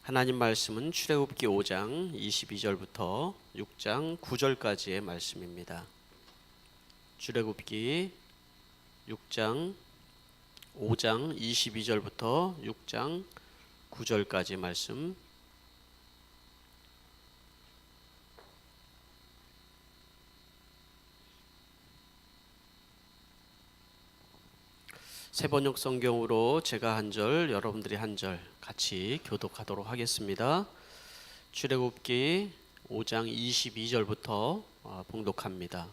하나님 말씀은 출애굽기 5장 22절부터 6장 9절까지의 말씀입니다. 출애굽기 5장 22절부터 6장 9절까지 말씀. 세번역 성경으로 제가 한 절, 여러분들이 한 절 같이 교독하도록 하겠습니다. 출애굽기 5장 22절부터 봉독합니다.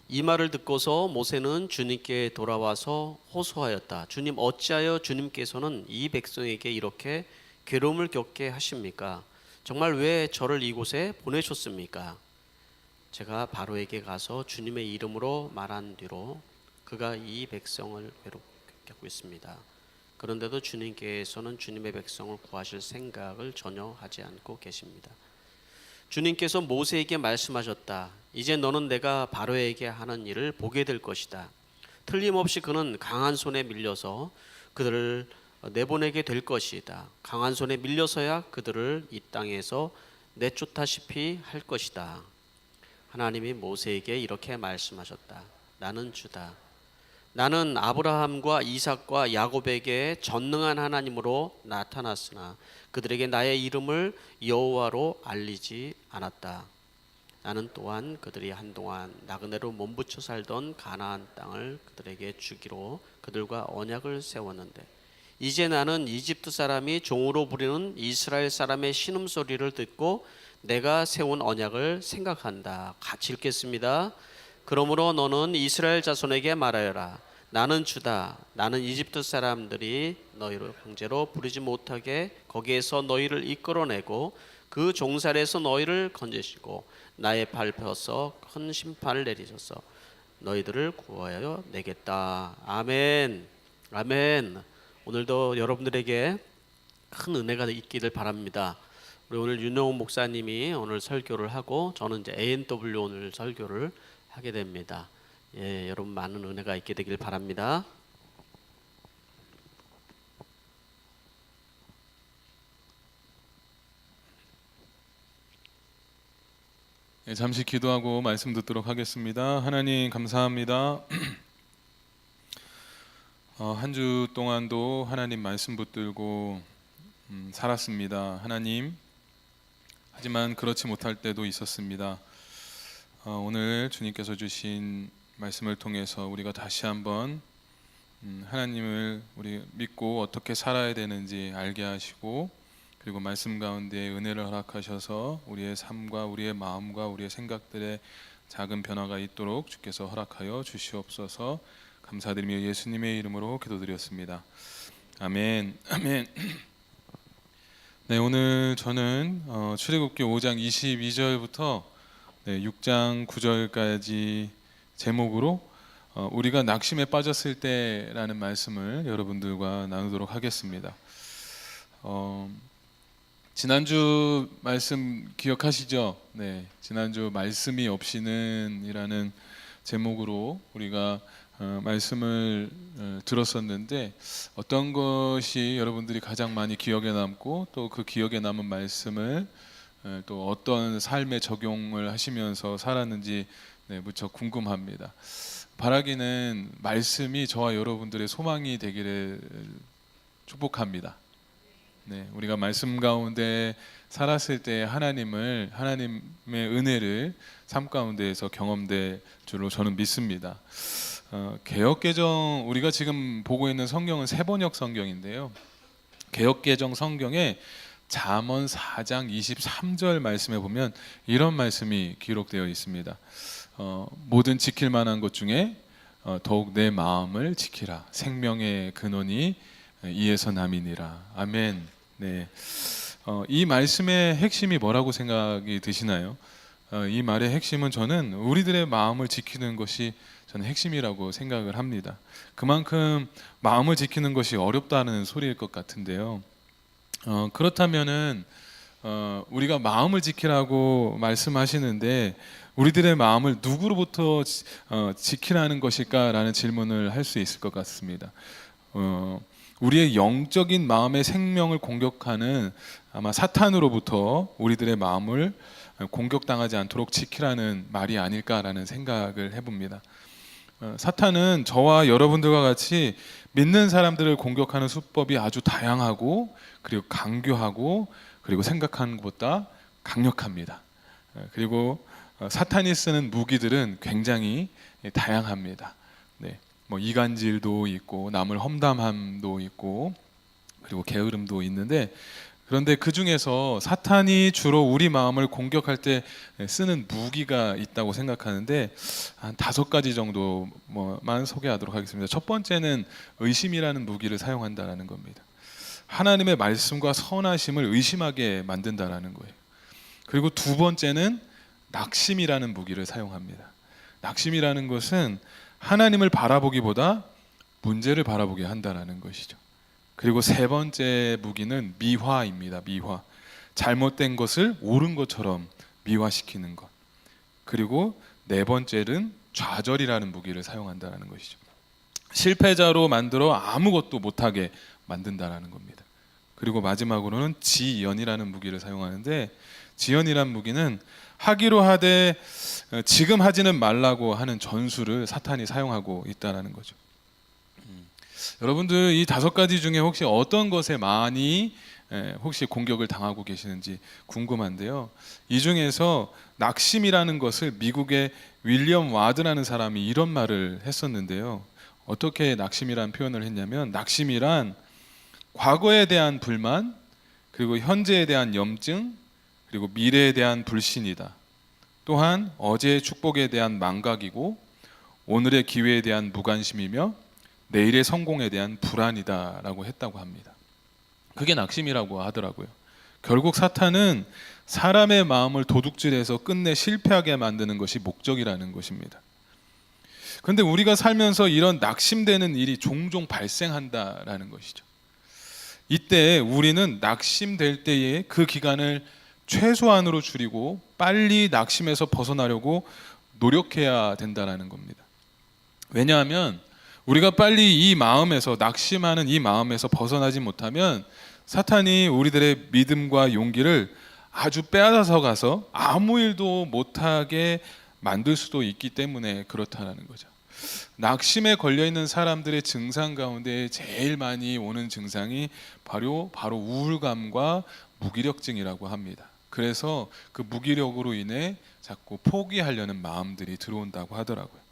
이 말을 듣고서 모세는 주님께 돌아와서 호소하였다. 주님, 어찌하여 주님께서는 이 백성에게 이렇게 괴로움을 겪게 하십니까? 정말 왜 저를 이곳에 보내셨습니까? 제가 바로에게 가서 주님의 이름으로 말한 뒤로 그가 이 백성을 괴롭게 하고 있습니다. 그런데도 주님께서는 주님의 백성을 구하실 생각을 전혀 하지 않고 계십니다. 주님께서 모세에게 말씀하셨다. 이제 너는 내가 바로에게 하는 일을 보게 될 것이다. 틀림없이 그는 강한 손에 밀려서 그들을 내보내게 될 것이다. 강한 손에 밀려서야 그들을 이 땅에서 내쫓다시피 할 것이다. 하나님이 모세에게 이렇게 말씀하셨다. 나는 주다. 나는 아브라함과 이삭과 야곱에게 전능한 하나님으로 나타났으나 그들에게 나의 이름을 여호와로 알리지 않았다. 나는 또한 그들이 한동안 나그네로 몸부쳐 살던 가나안 땅을 그들에게 주기로 그들과 언약을 세웠는데 이제 나는 이집트 사람이 종으로 부리는 이스라엘 사람의 신음소리를 듣고 내가 세운 언약을 생각한다. 같이 읽겠습니다. 그러므로 너는 이스라엘 자손에게 말하여라. 나는 주다. 나는 이집트 사람들이 너희를 강제로 부리지 못하게 거기에서 너희를 이끌어내고 그 종살에서 너희를 건지시고 나의 발 펴서 큰 심판을 내리셔서 너희들을 구하여 내겠다. 아멘. 아멘. 오늘도 여러분들에게 큰 은혜가 있기를 바랍니다. 우리 오늘 윤영훈 목사님이 오늘 설교를 하고 저는 이제 ANW 오늘 설교를 하게 됩니다. 예, 여러분 많은 은혜가 있게 되길 바랍니다. 네, 잠시 기도하고 말씀 듣도록 하겠습니다. 하나님 감사합니다. 한 주 동안도 하나님 말씀 붙들고 살았습니다. 하나님, 하지만 그렇지 못할 때도 있었습니다. 오늘 주님께서 주신 말씀을 통해서 우리가 다시 한번 하나님을 우리 믿고 어떻게 살아야 되는지 알게 하시고 그리고 말씀 가운데 은혜를 허락하셔서 우리의 삶과 우리의 마음과 우리의 생각들의 작은 변화가 있도록 주께서 허락하여 주시옵소서. 감사드리며 예수님의 이름으로 기도드렸습니다. 아멘. 아멘. 네, 오늘 저는 출애굽기 5장 22절부터 6장 9절까지 제목으로 우리가 낙심에 빠졌을 때라는 말씀을 여러분들과 나누도록 하겠습니다. 지난주 말씀 기억하시죠? 네, 지난주 말씀이 없이는 이라는 제목으로 우리가 말씀을 들었었는데 어떤 것이 여러분들이 가장 많이 기억에 남고 또 그 기억에 남은 말씀을 또 어떤 삶에 적용을 하시면서 살았는지 무척 궁금합니다. 바라기는 말씀이 저와 여러분들의 소망이 되기를 축복합니다. 네, 우리가 말씀 가운데 살았을 때 하나님의 은혜를 삶 가운데에서 경험될 줄로 저는 믿습니다. 개역개정, 우리가 지금 보고 있는 성경은 세번역 성경인데요. 개역개정 성경에 잠언 4장 23절 말씀에 보면 이런 말씀이 기록되어 있습니다. 모든 지킬 만한 것 중에 더욱 내 마음을 지키라. 생명의 근원이 이에서 남이니라. 아멘. 네. 이 말씀의 핵심이 뭐라고 생각이 드시나요? 이 말의 핵심은 저는 우리들의 마음을 지키는 것이 저는 핵심이라고 생각을 합니다. 그만큼 마음을 지키는 것이 어렵다는 소리일 것 같은데요. 그렇다면은 우리가 마음을 지키라고 말씀하시는데 우리들의 마음을 누구로부터 지키라는 것일까라는 질문을 할 수 있을 것 같습니다. 우리의 영적인 마음의 생명을 공격하는 아마 사탄으로부터 우리들의 마음을 공격당하지 않도록 지키라는 말이 아닐까라는 생각을 해봅니다. 사탄은 저와 여러분들과 같이 믿는 사람들을 공격하는 수법이 아주 다양하고 그리고 강교하고 그리고 생각하는 것보다 강력합니다. 그리고 사탄이 쓰는 무기들은 굉장히 다양합니다. 네, 뭐 이간질도 있고 남을 험담함도 있고 그리고 게으름도 있는데, 그런데 그 중에서 사탄이 주로 우리 마음을 공격할 때 쓰는 무기가 있다고 생각하는데 한 5가지 정도만 소개하도록 하겠습니다. 첫 번째는 의심이라는 무기를 사용한다라는 겁니다. 하나님의 말씀과 선하심을 의심하게 만든다라는 거예요. 그리고 두 번째는 낙심이라는 무기를 사용합니다. 낙심이라는 것은 하나님을 바라보기보다 문제를 바라보게 한다라는 것이죠. 그리고 세 번째 무기는 미화입니다. 미화. 잘못된 것을 옳은 것처럼 미화시키는 것. 그리고 네 번째는 좌절이라는 무기를 사용한다는 것이죠. 실패자로 만들어 아무것도 못하게 만든다라는 겁니다. 그리고 마지막으로는 지연이라는 무기를 사용하는데, 지연이라는 무기는 하기로 하되 지금 하지는 말라고 하는 전술을 사탄이 사용하고 있다는 거죠. 여러분들 이 5가지 중에 혹시 어떤 것에 많이 혹시 공격을 당하고 계시는지 궁금한데요. 이 중에서 낙심이라는 것을 미국의 윌리엄 와드라는 사람이 이런 말을 했었는데요. 어떻게 낙심이라는 표현을 했냐면, 낙심이란 과거에 대한 불만, 그리고 현재에 대한 염증, 그리고 미래에 대한 불신이다. 또한 어제의 축복에 대한 망각이고 오늘의 기회에 대한 무관심이며 내일의 성공에 대한 불안이다라고 했다고 합니다. 그게 낙심이라고 하더라고요. 결국 사탄은 사람의 마음을 도둑질해서 끝내 실패하게 만드는 것이 목적이라는 것입니다. 그런데 우리가 살면서 이런 낙심되는 일이 종종 발생한다라는 것이죠. 이때 우리는 낙심될 때에 그 기간을 최소한으로 줄이고 빨리 낙심에서 벗어나려고 노력해야 된다는 겁니다. 왜냐하면 우리가 빨리 이 마음에서, 낙심하는 이 마음에서 벗어나지 못하면 사탄이 우리들의 믿음과 용기를 아주 빼앗아서 가서 아무 일도 못하게 만들 수도 있기 때문에 그렇다는 거죠. 낙심에 걸려 있는 사람들의 증상 가운데 제일 많이 오는 증상이 바로 우울감과 무기력증이라고 합니다. 그래서 그 무기력으로 인해 자꾸 포기하려는 마음들이 들어온다고 하더라고요.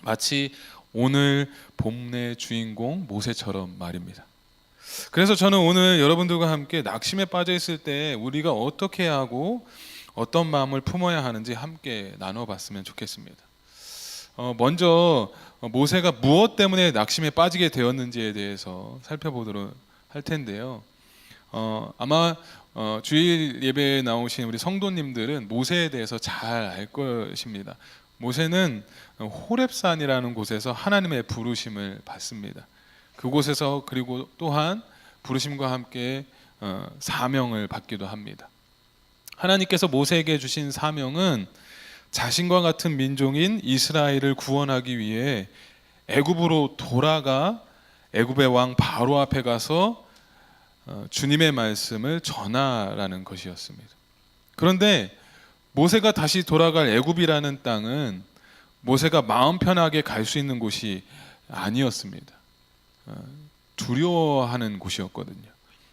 마치 오늘 본문의 주인공 모세처럼 말입니다. 그래서 저는 오늘 여러분들과 함께 낙심에 빠져 있을 때 우리가 어떻게 해야 하고 어떤 마음을 품어야 하는지 함께 나눠봤으면 좋겠습니다. 먼저 모세가 무엇 때문에 낙심에 빠지게 되었는지에 대해서 살펴보도록 할 텐데요. 아마 주일 예배에 나오신 우리 성도님들은 모세에 대해서 잘 알 것입니다. 모세는 호렙산이라는 곳에서 하나님의 부르심을 받습니다. 그곳에서 그리고 또한 부르심과 함께 사명을 받기도 합니다. 하나님께서 모세에게 주신 사명은 자신과 같은 민족인 이스라엘을 구원하기 위해 애굽으로 돌아가 애굽의 왕 바로 앞에 가서 주님의 말씀을 전하라는 것이었습니다. 그런데 모세가 다시 돌아갈 애굽이라는 땅은 모세가 마음 편하게 갈 수 있는 곳이 아니었습니다. 두려워하는 곳이었거든요.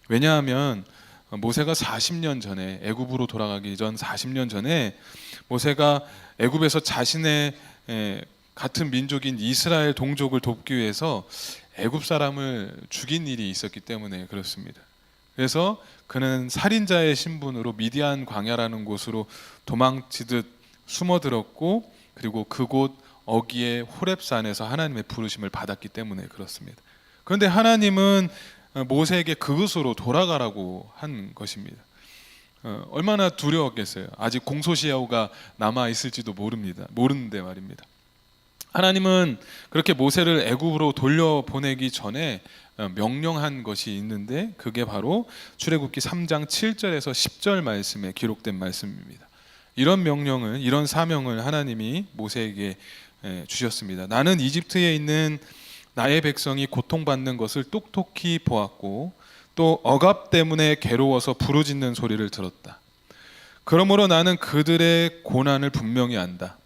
왜냐하면 모세가 40년 전에, 애굽으로 돌아가기 전 40년 전에 모세가 애굽에서 자신의 같은 민족인 이스라엘 동족을 돕기 위해서 애굽 사람을 죽인 일이 있었기 때문에 그렇습니다. 그래서 그는 살인자의 신분으로 미디안 광야라는 곳으로 도망치듯 숨어들었고, 그리고 그곳 어기의 호렙산에서 하나님의 부르심을 받았기 때문에 그렇습니다. 그런데 하나님은 모세에게 그곳으로 돌아가라고 한 것입니다. 얼마나 두려웠겠어요. 아직 공소시효가 남아 있을지도 모르는데 말입니다. 하나님은 그렇게 모세를 애굽으로 돌려보내기 전에 명령한 것이 있는데, 그게 바로 출애굽기 3장 7절에서 10절 말씀에 기록된 말씀입니다. 이런 명령을, 이런 사명을 하나님이 모세에게 주셨습니다. 나는 이집트에 있는 나의 백성이 고통받는 것을 똑똑히 보았고 또 억압 때문에 괴로워서 부르짖는 소리를 들었다. 그러므로 나는 그들의 고난을 분명히 안다.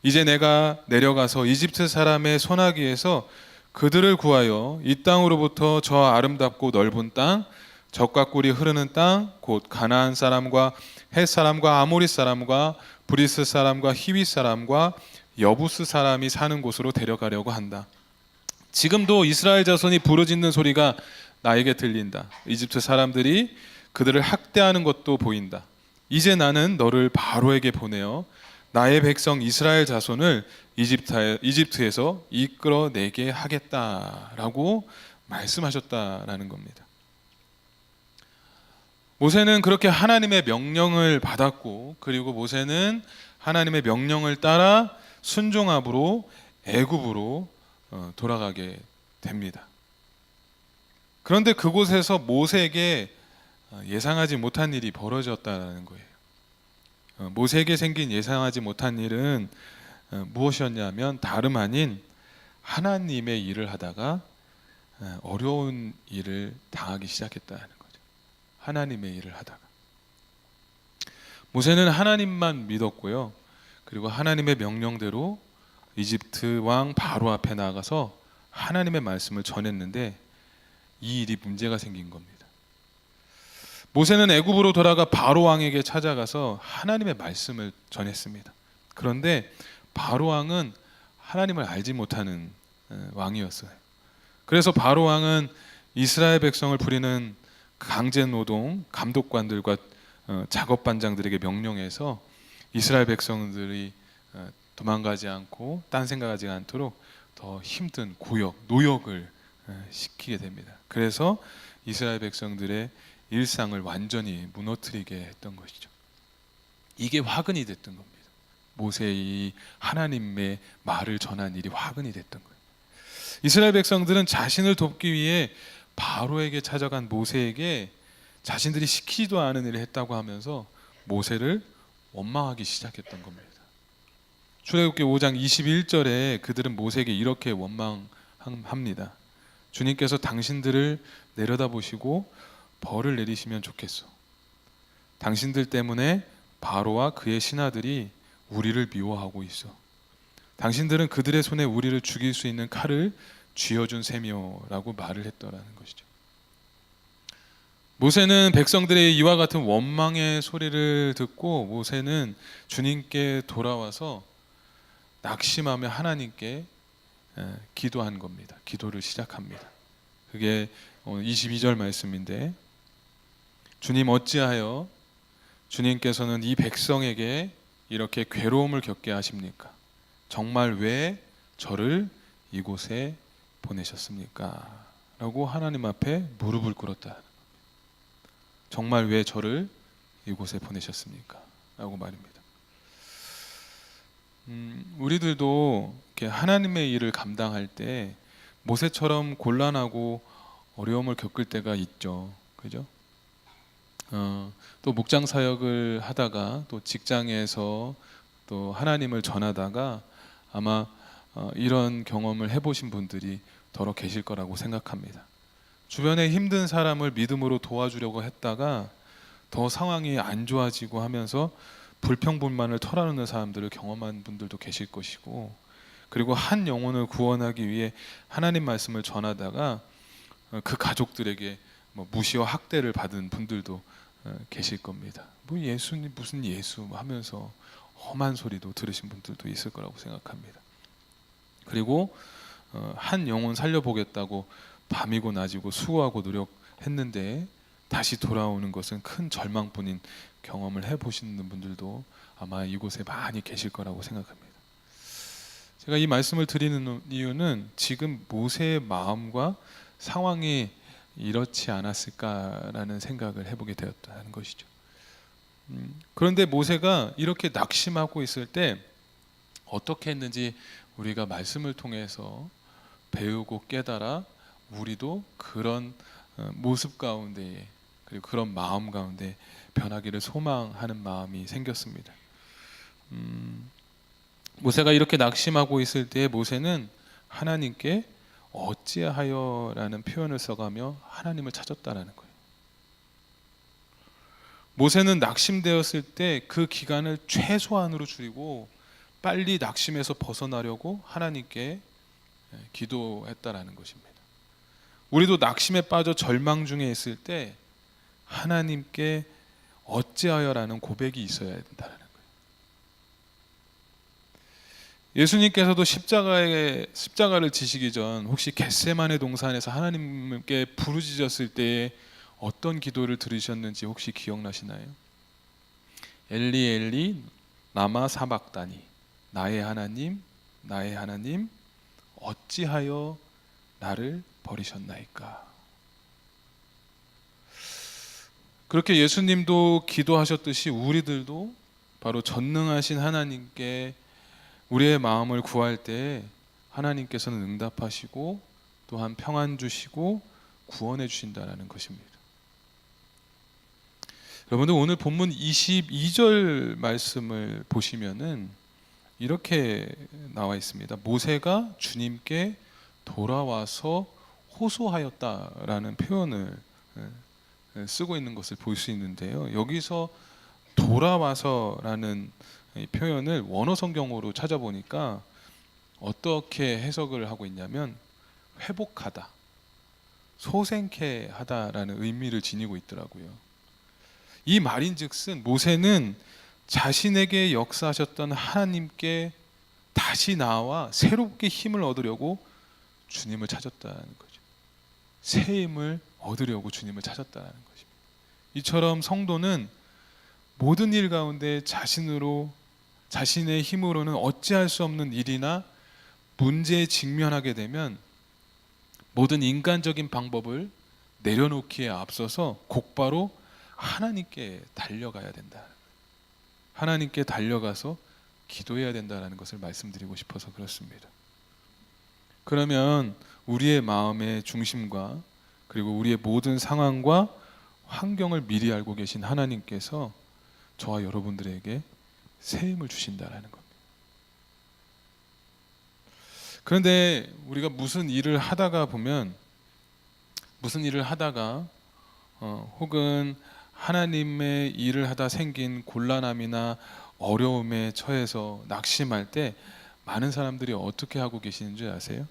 이제 내가 내려가서 이집트 사람의 손아귀에서 그들을 구하여 이 땅으로부터 저 아름답고 넓은 땅, 젖과 꿀이 흐르는 땅, 곧 가나안 사람과 헷 사람과 아모리 사람과 브리스 사람과 히위 사람과 여부스 사람이 사는 곳으로 데려가려고 한다. 지금도 이스라엘 자손이 부르짖는 소리가 나에게 들린다. 이집트 사람들이 그들을 학대하는 것도 보인다. 이제 나는 너를 바로에게 보내어 나의 백성 이스라엘 자손을 이집트에서 이끌어내게 하겠다라고 말씀하셨다라는 겁니다. 모세는 그렇게 하나님의 명령을 받았고, 그리고 모세는 하나님의 명령을 따라 순종함으로 애굽으로 돌아가게 됩니다. 그런데 그곳에서 모세에게 예상하지 못한 일이 벌어졌다는 거예요. 모세에게 생긴 예상하지 못한 일은 무엇이었냐면 다름 아닌 하나님의 일을 하다가 어려운 일을 당하기 시작했다는 거죠. 하나님의 일을 하다가 모세는 하나님만 믿었고요. 그리고 하나님의 명령대로 이집트 왕 바로 앞에 나가서 하나님의 말씀을 전했는데 이 일이 문제가 생긴 겁니다. 모세는 애굽으로 돌아가 바로 왕에게 찾아가서 하나님의 말씀을 전했습니다. 그런데 바로 왕은 하나님을 알지 못하는 왕이었어요. 그래서 바로 왕은 이스라엘 백성을 부리는 강제 노동 감독관들과 작업반장들에게 명령해서 이스라엘 백성들이 도망가지 않고 딴 생각하지 않도록 더 힘든 구역, 노역을 시키게 됩니다. 그래서 이스라엘 백성들의 일상을 완전히 무너뜨리게 했던 것이죠. 이게 화근이 됐던 겁니다. 모세의 하나님의 말을 전한 일이 화근이 됐던 거예요. 이스라엘 백성들은 자신을 돕기 위해 바로에게 찾아간 모세에게 자신들이 시키지도 않은 일을 했다고 하면서 모세를 원망하기 시작했던 겁니다. 출애굽기 5장 21절에 그들은 모세에게 이렇게 원망합니다. 주님께서 당신들을 내려다보시고 벌을 내리시면 좋겠소. 당신들 때문에 바로와 그의 신하들이 우리를 미워하고 있어. 당신들은 그들의 손에 우리를 죽일 수 있는 칼을 쥐어준 셈이요라고 말을 했더라는 것이죠. 모세는 백성들의 이와 같은 원망의 소리를 듣고 모세는 주님께 돌아와서 낙심하며 하나님께 기도한 겁니다. 기도를 시작합니다. 그게 22절 말씀인데, 주님 어찌하여 주님께서는 이 백성에게 이렇게 괴로움을 겪게 하십니까? 정말 왜 저를 이곳에 보내셨습니까? 라고 하나님 앞에 무릎을 꿇었다. 정말 왜 저를 이곳에 보내셨습니까? 라고 말입니다. 우리들도 이렇게 하나님의 일을 감당할 때 모세처럼 곤란하고 어려움을 겪을 때가 있죠. 그죠? 또 목장 사역을 하다가 또 직장에서 또 하나님을 전하다가 아마 이런 경험을 해보신 분들이 더러 계실 거라고 생각합니다. 주변에 힘든 사람을 믿음으로 도와주려고 했다가 더 상황이 안 좋아지고 하면서 불평불만을 털어놓는 사람들을 경험한 분들도 계실 것이고, 그리고 한 영혼을 구원하기 위해 하나님 말씀을 전하다가 그 가족들에게 무시와 학대를 받은 분들도 계실 겁니다. 뭐 예수님 무슨 예수 하면서 험한 소리도 들으신 분들도 있을 거라고 생각합니다. 그리고 한 영혼 살려보겠다고 밤이고 낮이고 수고하고 노력했는데 다시 돌아오는 것은 큰 절망뿐인 경험을 해보시는 분들도 아마 이곳에 많이 계실 거라고 생각합니다. 제가 이 말씀을 드리는 이유는 지금 모세의 마음과 상황이 이렇지 않았을까라는 생각을 해보게 되었다는 것이죠. 그런데 모세가 이렇게 낙심하고 있을 때 어떻게 했는지 우리가 말씀을 통해서 배우고 깨달아 우리도 그런 모습 가운데에, 그리고 그런 마음 가운데 변하기를 소망하는 마음이 생겼습니다. 모세가 이렇게 낙심하고 있을 때 모세는 하나님께 어찌하여라는 표현을 써가며 하나님을 찾았다라는 거예요. 모세는 낙심되었을 때 그 기간을 최소한으로 줄이고 빨리 낙심에서 벗어나려고 하나님께 기도했다라는 것입니다. 우리도 낙심에 빠져 절망 중에 있을 때 하나님께 어찌하여라는 고백이 있어야 된다는 거예요. 예수님께서도 십자가를 지시기 전 혹시 겟세마네 동산에서 하나님께 부르짖었을 때에 어떤 기도를 들으셨는지 혹시 기억나시나요? 엘리 엘리 라마 사박다니, 나의 하나님 어찌하여 나를 버리셨나이까. 그렇게 예수님도 기도하셨듯이 우리들도 바로 전능하신 하나님께 우리의 마음을 구할 때 하나님께서는 응답하시고 또한 평안 주시고 구원해 주신다는 것입니다. 여러분들 오늘 본문 22절 말씀을 보시면은 이렇게 나와 있습니다. 모세가 주님께 돌아와서 호소하였다라는 표현을 쓰고 있는 것을 볼 수 있는데요. 여기서 돌아와서라는 이 표현을 원어 성경으로 찾아보니까 어떻게 해석을 하고 있냐면 회복하다, 소생케 하다라는 의미를 지니고 있더라고요. 이 말인즉슨 모세는 자신에게 역사하셨던 하나님께 다시 나와 새롭게 힘을 얻으려고 주님을 찾았다는 거죠. 새 힘을 얻으려고 주님을 찾았다는 것입니다. 이처럼 성도는 모든 일 가운데 자신의 힘으로는 어찌할 수 없는 일이나 문제에 직면하게 되면 모든 인간적인 방법을 내려놓기에 앞서서 곧바로 하나님께 달려가야 된다. 하나님께 달려가서 기도해야 된다는 것을 말씀드리고 싶어서 그렇습니다. 그러면 우리의 마음의 중심과 그리고 우리의 모든 상황과 환경을 미리 알고 계신 하나님께서 저와 여러분들에게 새 힘을 주신다는 겁니다. 그런데 우리가 무슨 일을 하다가 혹은 하나님의 일을 하다 생긴 곤란함이나 어려움에 처해서 낙심할 때 많은 사람들이 어떻게 하고 계시는 줄 아세요?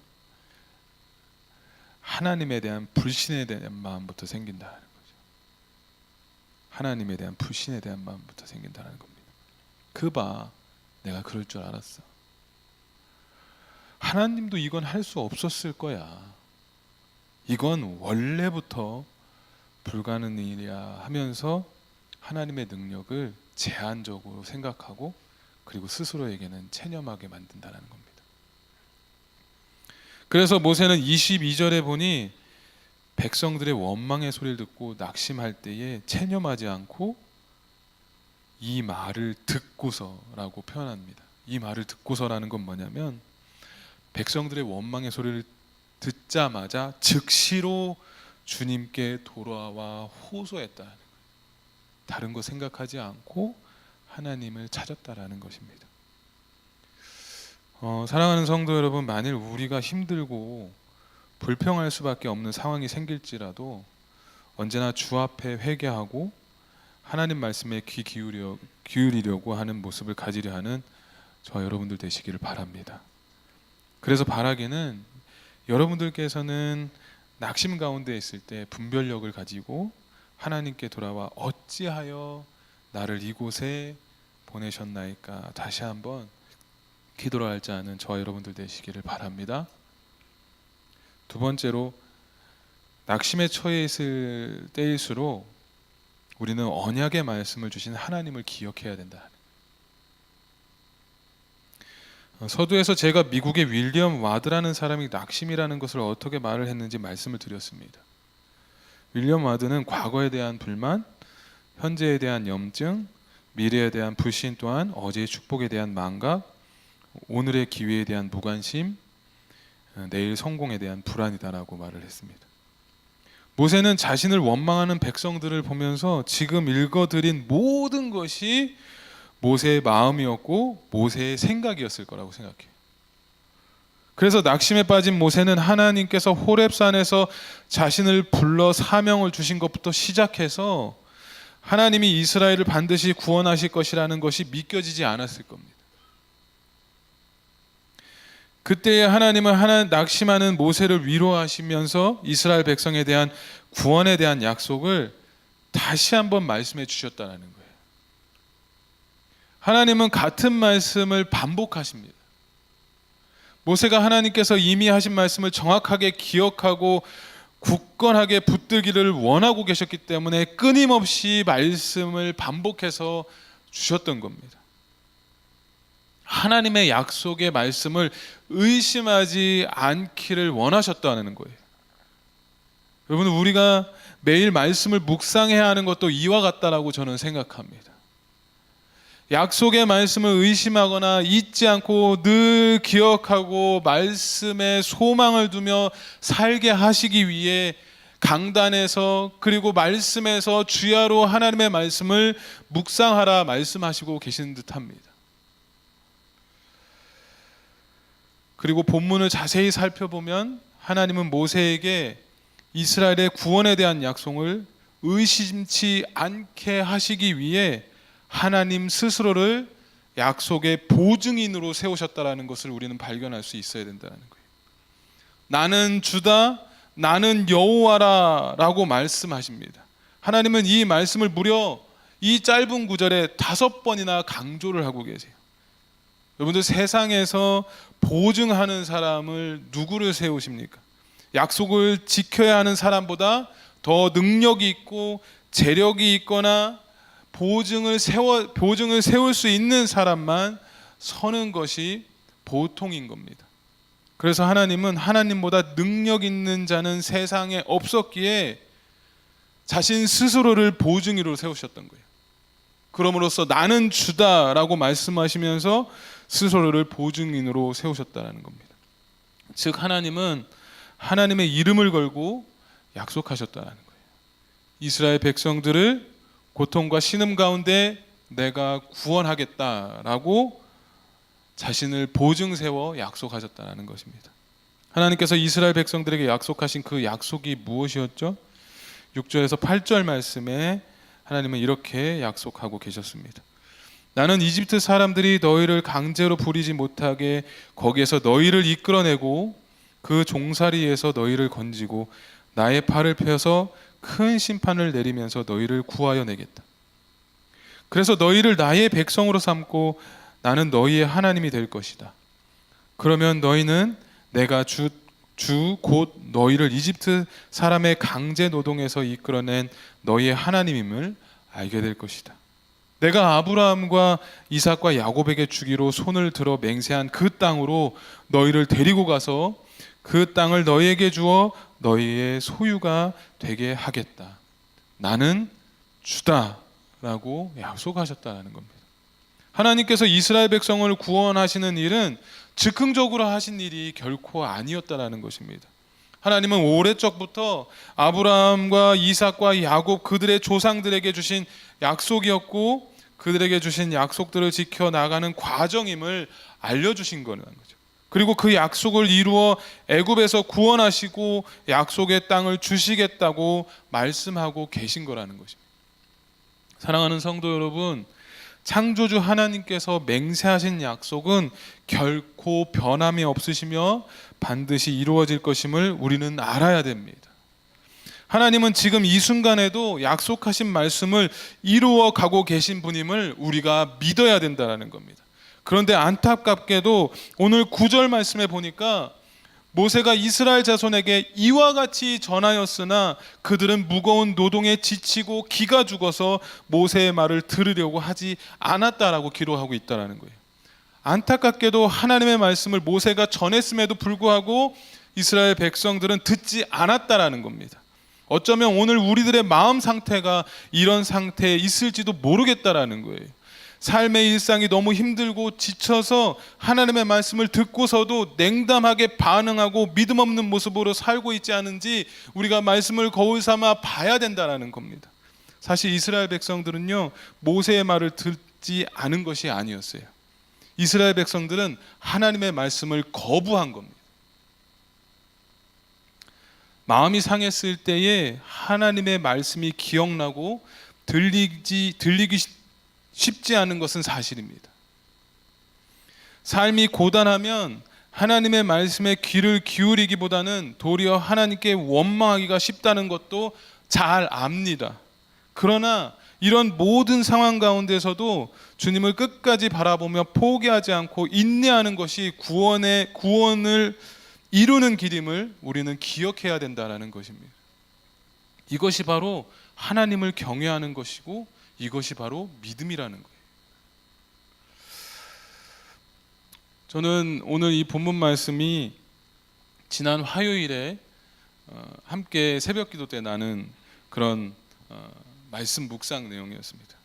하나님에 대한 불신에 대한 마음부터 생긴다는 거죠. 하나님에 대한 불신에 대한 마음부터 생긴다는 겁니다. 그봐, 내가 그럴 줄 알았어. 하나님도 이건 할 수 없었을 거야. 이건 원래부터 불가능한 일이야 하면서 하나님의 능력을 제한적으로 생각하고 그리고 스스로에게는 체념하게 만든다는 겁니다. 그래서 모세는 22절에 보니 백성들의 원망의 소리를 듣고 낙심할 때에 체념하지 않고 이 말을 듣고서라고 표현합니다. 이 말을 듣고서라는 건 뭐냐면 백성들의 원망의 소리를 듣자마자 즉시로 주님께 돌아와 호소했다. 다른 거 생각하지 않고 하나님을 찾았다라는 것입니다. 사랑하는 성도 여러분, 만일 우리가 힘들고 불평할 수밖에 없는 상황이 생길지라도 언제나 주 앞에 회개하고 하나님 말씀에 귀 기울이려고 하는 모습을 가지려 하는 저와 여러분들 되시기를 바랍니다. 그래서 바라기는 여러분들께서는 낙심 가운데 있을 때 분별력을 가지고 하나님께 돌아와 어찌하여 나를 이곳에 보내셨나이까 다시 한번 기도를 할 줄 아는 저와 여러분들 되시기를 바랍니다. 두 번째로, 낙심에 처해 있을 때일수록 우리는 언약의 말씀을 주신 하나님을 기억해야 된다. 서두에서 제가 미국의 윌리엄 와드라는 사람이 낙심이라는 것을 어떻게 말을 했는지 말씀을 드렸습니다. 윌리엄 와드는 과거에 대한 불만, 현재에 대한 염증, 미래에 대한 불신, 또한 어제의 축복에 대한 망각, 오늘의 기회에 대한 무관심, 내일 성공에 대한 불안이다라고 말을 했습니다. 모세는 자신을 원망하는 백성들을 보면서 지금 읽어드린 모든 것이 모세의 마음이었고 모세의 생각이었을 거라고 생각해요. 그래서 낙심에 빠진 모세는 하나님께서 호렙산에서 자신을 불러 사명을 주신 것부터 시작해서 하나님이 이스라엘을 반드시 구원하실 것이라는 것이 믿겨지지 않았을 겁니다. 그때에 하나님은 낙심하는 모세를 위로하시면서 이스라엘 백성에 대한 구원에 대한 약속을 다시 한번 말씀해 주셨다는 거예요. 하나님은 같은 말씀을 반복하십니다. 모세가 하나님께서 이미 하신 말씀을 정확하게 기억하고 굳건하게 붙들기를 원하고 계셨기 때문에 끊임없이 말씀을 반복해서 주셨던 겁니다. 하나님의 약속의 말씀을 의심하지 않기를 원하셨다는 거예요. 여러분, 우리가 매일 말씀을 묵상해야 하는 것도 이와 같다라고 저는 생각합니다. 약속의 말씀을 의심하거나 잊지 않고 늘 기억하고 말씀에 소망을 두며 살게 하시기 위해 강단에서 그리고 말씀에서 주야로 하나님의 말씀을 묵상하라 말씀하시고 계시는 듯합니다. 그리고 본문을 자세히 살펴보면 하나님은 모세에게 이스라엘의 구원에 대한 약속을 의심치 않게 하시기 위해 하나님 스스로를 약속의 보증인으로 세우셨다라는 것을 우리는 발견할 수 있어야 된다는 거예요. 나는 주다, 나는 여호와라 라고 말씀하십니다. 하나님은 이 말씀을 무려 이 짧은 구절에 5번이나 강조를 하고 계세요. 여러분들, 세상에서 보증하는 사람을 누구를 세우십니까? 약속을 지켜야 하는 사람보다 더 능력이 있고 재력이 있거나 보증을 세울 수 있는 사람만 서는 것이 보통인 겁니다. 그래서 하나님은 하나님보다 능력 있는 자는 세상에 없었기에 자신 스스로를 보증인으로 세우셨던 거예요. 그럼으로써 나는 주다라고 말씀하시면서 스스로를 보증인으로 세우셨다는 겁니다. 즉, 하나님은 하나님의 이름을 걸고 약속하셨다는 거예요. 이스라엘 백성들을 고통과 신음 가운데 내가 구원하겠다라고 자신을 보증 세워 약속하셨다는 것입니다. 하나님께서 이스라엘 백성들에게 약속하신 그 약속이 무엇이었죠? 6절에서 8절 말씀에 하나님은 이렇게 약속하고 계셨습니다. 나는 이집트 사람들이 너희를 강제로 부리지 못하게 거기에서 너희를 이끌어내고 그 종살이에서 너희를 건지고 나의 팔을 펴서 큰 심판을 내리면서 너희를 구하여 내겠다. 그래서 너희를 나의 백성으로 삼고 나는 너희의 하나님이 될 것이다. 그러면 너희는 내가 주 곧 너희를 이집트 사람의 강제 노동에서 이끌어낸 너희의 하나님임을 알게 될 것이다. 내가 아브라함과 이삭과 야곱에게 주기로 손을 들어 맹세한 그 땅으로 너희를 데리고 가서 그 땅을 너희에게 주어 너희의 소유가 되게 하겠다. 나는 주다라고 약속하셨다는 겁니다. 하나님께서 이스라엘 백성을 구원하시는 일은 즉흥적으로 하신 일이 결코 아니었다는 것입니다. 하나님은 오래적부터 아브라함과 이삭과 야곱 그들의 조상들에게 주신 약속이었고 그들에게 주신 약속들을 지켜나가는 과정임을 알려주신 거는 거죠. 그리고 그 약속을 이루어 애굽에서 구원하시고 약속의 땅을 주시겠다고 말씀하고 계신 거라는 것입니다. 사랑하는 성도 여러분, 창조주 하나님께서 맹세하신 약속은 결코 변함이 없으시며 반드시 이루어질 것임을 우리는 알아야 됩니다. 하나님은 지금 이 순간에도 약속하신 말씀을 이루어 가고 계신 분임을 우리가 믿어야 된다는 겁니다. 그런데 안타깝게도 오늘 9절 말씀에 보니까 모세가 이스라엘 자손에게 이와 같이 전하였으나 그들은 무거운 노동에 지치고 기가 죽어서 모세의 말을 들으려고 하지 않았다라고 기록하고 있다는 거예요. 안타깝게도 하나님의 말씀을 모세가 전했음에도 불구하고 이스라엘 백성들은 듣지 않았다라는 겁니다. 어쩌면 오늘 우리들의 마음 상태가 이런 상태에 있을지도 모르겠다라는 거예요. 삶의 일상이 너무 힘들고 지쳐서 하나님의 말씀을 듣고서도 냉담하게 반응하고 믿음 없는 모습으로 살고 있지 않은지 우리가 말씀을 거울 삼아 봐야 된다는 겁니다. 사실 이스라엘 백성들은요, 모세의 말을 듣지 않은 것이 아니었어요. 이스라엘 백성들은 하나님의 말씀을 거부한 겁니다. 마음이 상했을 때에 하나님의 말씀이 기억나고 들리기 쉽지 않은 것은 사실입니다. 삶이 고단하면 하나님의 말씀에 귀를 기울이기보다는 도리어 하나님께 원망하기가 쉽다는 것도 잘 압니다. 그러나 이런 모든 상황 가운데서도 주님을 끝까지 바라보며 포기하지 않고 인내하는 것이 구원을 이루는 길임을 우리는 기억해야 된다는 것입니다. 이것이 바로 하나님을 경외하는 것이고 이것이 바로 믿음이라는 거예요. 저는 오늘 이 본문 말씀이 지난 화요일에 함께 새벽기도 때 나눈 그런 말씀 묵상 내용이었습니다.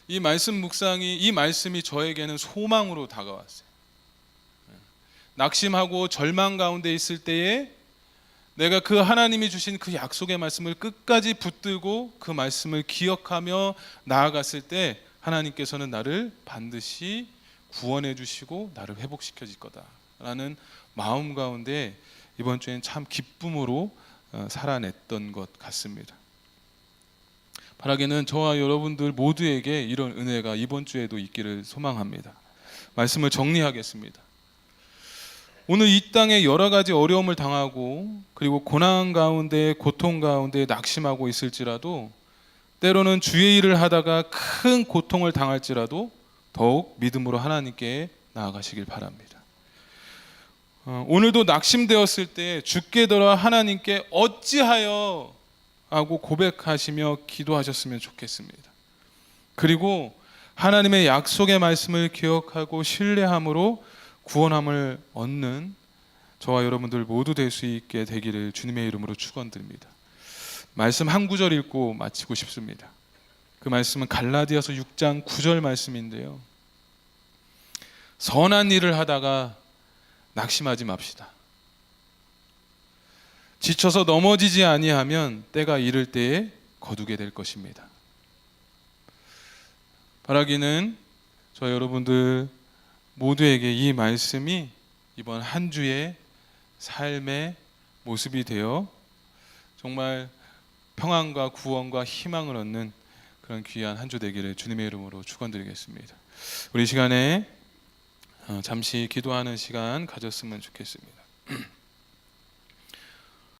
이 말씀이 저에게는 소망으로 다가왔어요. 낙심하고 절망 가운데 있을 때에 내가 그 하나님이 주신 그 약속의 말씀을 끝까지 붙들고 그 말씀을 기억하며 나아갔을 때 하나님께서는 나를 반드시 구원해 주시고 나를 회복시켜 줄 거다라는 마음 가운데 이번 주엔 참 기쁨으로 살아냈던 것 같습니다. 바라기는 저와 여러분들 모두에게 이런 은혜가 이번 주에도 있기를 소망합니다. 말씀을 정리하겠습니다. 오늘 이 땅에 여러 가지 어려움을 당하고 그리고 고난 가운데 고통 가운데 낙심하고 있을지라도 때로는 주의 일을 하다가 큰 고통을 당할지라도 더욱 믿음으로 하나님께 나아가시길 바랍니다. 오늘도 낙심되었을 때 주께 들어 하나님께 어찌하여 하고 고백하시며 기도하셨으면 좋겠습니다. 그리고 하나님의 약속의 말씀을 기억하고 신뢰함으로 구원함을 얻는 저와 여러분들 모두 될 수 있게 되기를 주님의 이름으로 축원드립니다. 말씀 한 구절 읽고 마치고 싶습니다. 그 말씀은 갈라디아서 6장 9절 말씀인데요. 선한 일을 하다가 낙심하지 맙시다. 지쳐서 넘어지지 아니하면 때가 이를 때에 거두게 될 것입니다. 바라기는 저 여러분들 모두에게 이 말씀이 이번 한 주의 삶의 모습이 되어 정말 평안과 구원과 희망을 얻는 그런 귀한 한 주 되기를 주님의 이름으로 축원드리겠습니다. 우리 시간에 잠시 기도하는 시간 가졌으면 좋겠습니다.